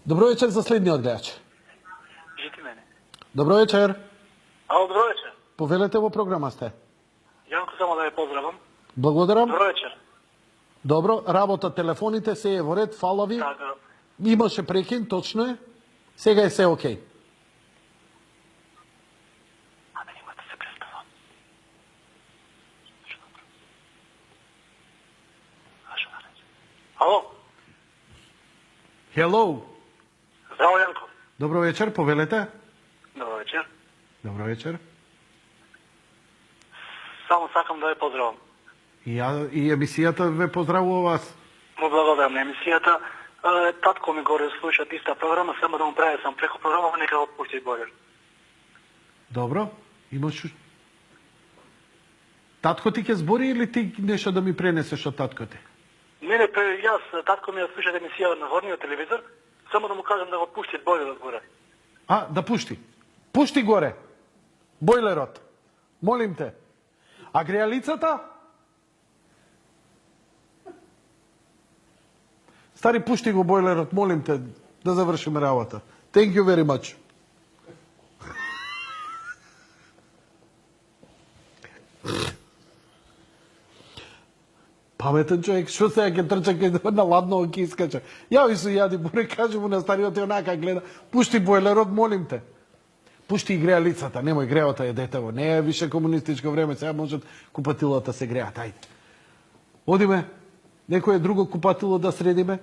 Добро вечер за следниот гледач. Жити мене. Добро вечер. Ало, добро вечер. Повелете во програма сте. Јанко, само да ја поздравам. Благодарам. Добро вечер. Добро, работа телефоните се е во ред, фала ви. Така. Имаше прекин, точно е. Сега е се окей. Абе, нема да се преспава. Ало. Hello. Здраво, Јанко. Добро вечер, повелете. Добро вечер. Добро вечер. Само сакам да ја поздравам. И емисијата ве поздравува вас. Му благодарам на емисијата. Татко ми горе слуша иста програма, само да му правя сам преко програма, нека го пусти бојлер. Добро. Имаш... Татко ти ќе збори или ти нешто да ми пренесеш од татко ти? Не, јас, татко ми ја слуша емисија на горниот телевизор, само да му кажам да го пусти бојлерот горе. А, да пушти. Пушти горе. Бојлерот. Молим те. А греалицата? Стари, пушти го бојлерот, молим те, да завршиме работа. Thank you very much. Паметен човек, што сега ќе трча на ладно ќе искача. Јави се јади, боре, кажи му на стариот и онака гледа. Пушти бојлерот, молим те. Пушти и греалицата, немој греота е детево. Не е више комунистичко време, сега можат купатилата се греат. Ајде. Одиме, некој друго купатило да средиме.